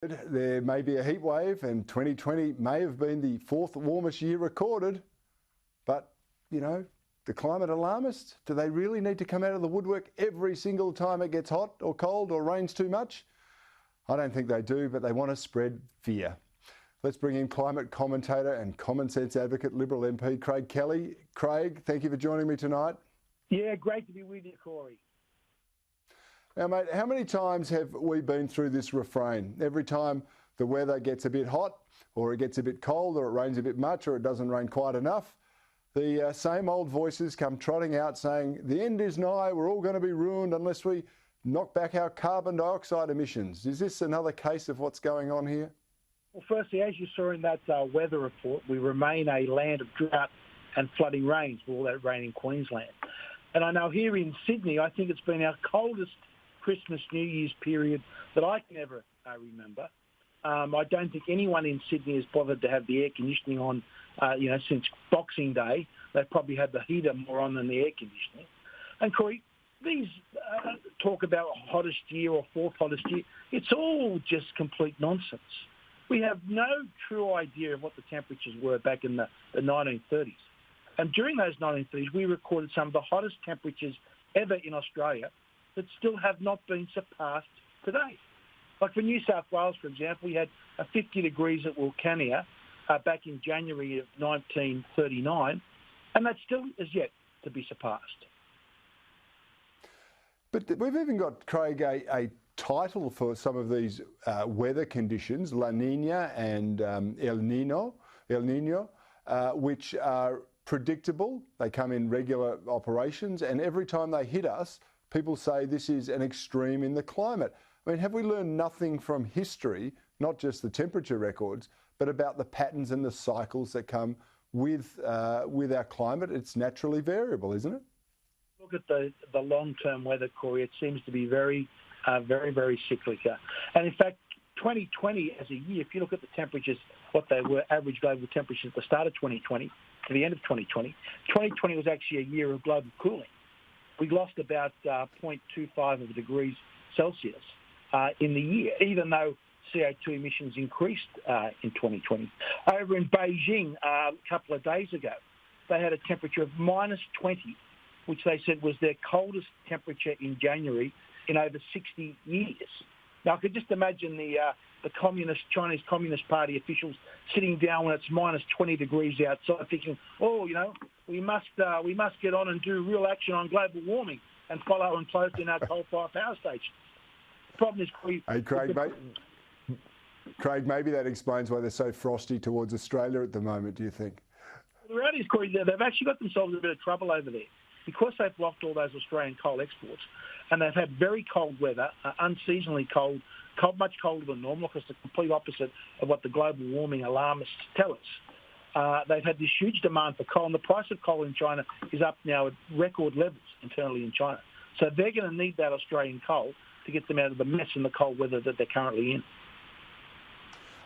There may be a heat wave, and 2020 may have been the fourth warmest year recorded. But, you know, the climate alarmists, do they really need to come out of the woodwork every single time it gets hot or cold or rains too much? I don't think they do, but they want to spread fear. Let's bring in climate commentator and common sense advocate, Liberal MP Craig Kelly. Craig, thank you for joining me tonight. Yeah, great to be with you, Cory. Now, mate, how many times have we been through this refrain? Every time the weather gets a bit hot, or it gets a bit cold, or it rains a bit much, or it doesn't rain quite enough, the same old voices come trotting out saying, the end is nigh, we're all going to be ruined unless we knock back our carbon dioxide emissions. Is this another case of what's going on here? Well, firstly, as you saw in that weather report, we remain a land of drought and flooding rains with all that rain in Queensland. And I know here in Sydney, I think it's been our coldest Christmas, New Year's period that I can ever remember. I don't think anyone in Sydney has bothered to have the air conditioning on, since Boxing Day. They've probably had the heater more on than the air conditioning. And Cory, these talk about hottest year or fourth hottest year, it's all just complete nonsense. We have no true idea of what the temperatures were back in the 1930s. And during those 1930s, we recorded some of the hottest temperatures ever in Australia that still have not been surpassed today. Like for New South Wales, for example, we had 50 degrees at Wilcannia back in January of 1939, and that still is yet to be surpassed. But we've even got, Craig, a title for some of these weather conditions, La Nina and El Nino, which are predictable. They come in regular operations, and every time they hit us, people say this is an extreme in the climate. I mean, have we learned nothing from history, not just the temperature records, but about the patterns and the cycles that come with our climate? It's naturally variable, isn't it? Look at the long-term weather, Cory. It seems to be very, very cyclical. And in fact, 2020 as a year, if you look at the temperatures, what they were, average global temperatures at the start of 2020 to the end of 2020, 2020 was actually a year of global cooling. We lost about 0.25 of degrees Celsius in the year, even though CO2 emissions increased in 2020. Over in Beijing a couple of days ago, they had a temperature of -20, which they said was their coldest temperature in January in over 60 years. Now, I could just imagine the Chinese Communist Party officials sitting down when it's -20 degrees outside thinking, we must get on and do real action on global warming and follow and close down our coal-fired power station. The problem is, Craig, maybe that explains why they're so frosty towards Australia at the moment, do you think? The reality is, Cory, they've actually got themselves in a bit of trouble over there because they've blocked all those Australian coal exports, and they've had very cold weather, unseasonably cold, much colder than normal, because the complete opposite of what the global warming alarmists tell us. They've had this huge demand for coal, and the price of coal in China is up now at record levels internally in China. So they're going to need that Australian coal to get them out of the mess and the cold weather that they're currently in.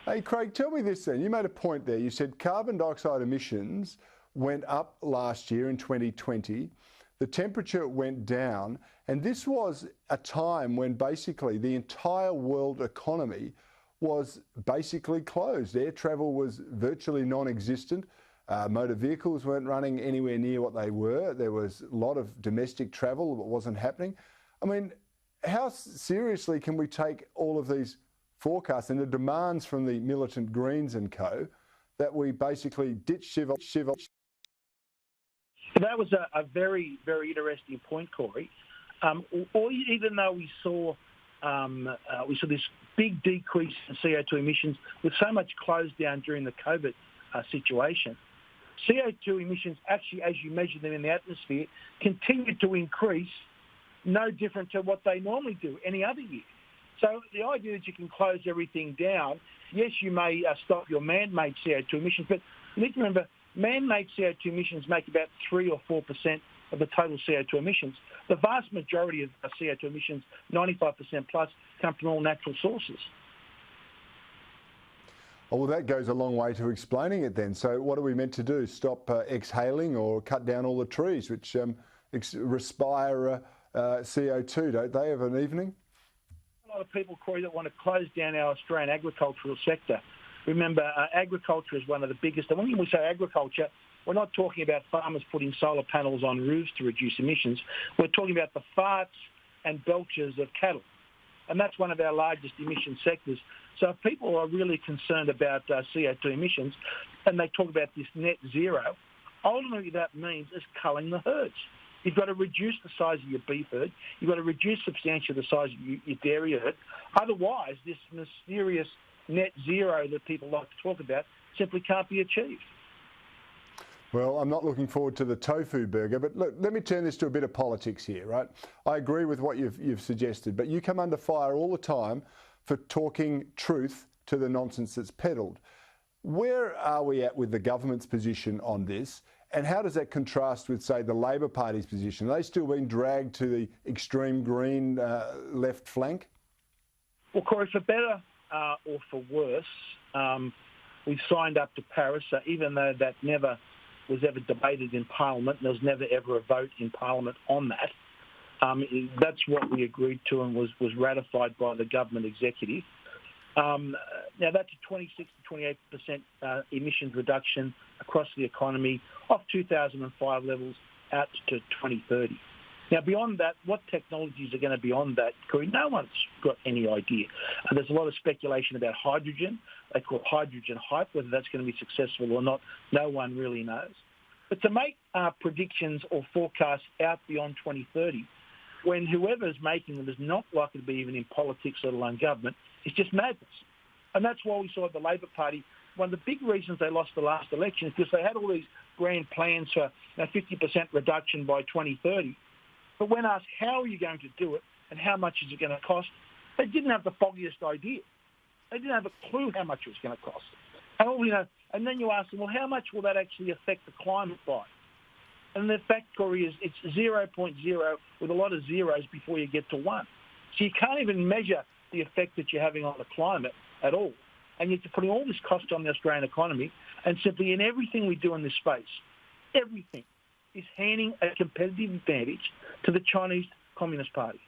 Hey, Craig, tell me this then. You made a point there. You said carbon dioxide emissions went up last year in 2020. The temperature went down, and this was a time when basically the entire world economy was basically closed. Air travel was virtually non-existent. Motor vehicles weren't running anywhere near what they were. There was a lot of domestic travel that wasn't happening. I mean, how seriously can we take all of these forecasts and the demands from the militant Greens and co that we basically ditch civil? That was a very, very interesting point, Cory. Even though we saw this big decrease in CO2 emissions with so much closed down during the COVID situation, CO2 emissions actually, as you measure them in the atmosphere, continue to increase, no different to what they normally do any other year. So the idea that you can close everything down, yes, you may stop your man-made CO2 emissions, but you need to remember, man-made CO2 emissions make about 3 or 4% of the total CO2 emissions. The vast majority of CO2 emissions, 95% plus, come from all natural sources. Oh, well, that goes a long way to explaining it then. So what are we meant to do? Stop exhaling or cut down all the trees, which respire CO2, don't they, of an evening? a lot of people, Cory, that want to close down our Australian agricultural sector. Remember, agriculture is one of the biggest. And when we say agriculture, we're not talking about farmers putting solar panels on roofs to reduce emissions. We're talking about the farts and belches of cattle. And that's one of our largest emission sectors. So if people are really concerned about CO2 emissions and they talk about this net zero, ultimately that means is culling the herds. You've got to reduce the size of your beef herd. You've got to reduce substantially the size of your dairy herd. Otherwise, this mysterious net zero that people like to talk about simply can't be achieved. Well, I'm not looking forward to the tofu burger, but look, let me turn this to a bit of politics here, right? I agree with what you've suggested, but you come under fire all the time for talking truth to the nonsense that's peddled. Where are we at with the government's position on this? And how does that contrast with, say, the Labor Party's position? Are they still being dragged to the extreme green left flank? Well, Cory, for better or for worse, we've signed up to Paris, even though that never was ever debated in Parliament, and there was never ever a vote in Parliament on that. That's what we agreed to and was ratified by the government executive. Now, that's a 26 to 28% emissions reduction across the economy off 2005 levels out to 2030. Now, beyond that, what technologies are going to be on that, Cory? No one's got any idea. There's a lot of speculation about hydrogen. They call it hydrogen hype. Whether that's going to be successful or not, no one really knows. But to make predictions or forecasts out beyond 2030, when whoever's making them is not likely to be even in politics, let alone government, it's just madness. And that's why we saw the Labor Party, one of the big reasons they lost the last election is because they had all these grand plans for 50% reduction by 2030. But when asked how are you going to do it and how much is it going to cost, they didn't have the foggiest idea. They didn't have a clue how much it was going to cost. And then you ask them, well, how much will that actually affect the climate by? And the fact, Cory, is it's 0.0 with a lot of zeros before you get to 1. So you can't even measure the effect that you're having on the climate at all. And you're putting all this cost on the Australian economy, and simply in everything we do in this space, everything is handing a competitive advantage to the Chinese Communist Party.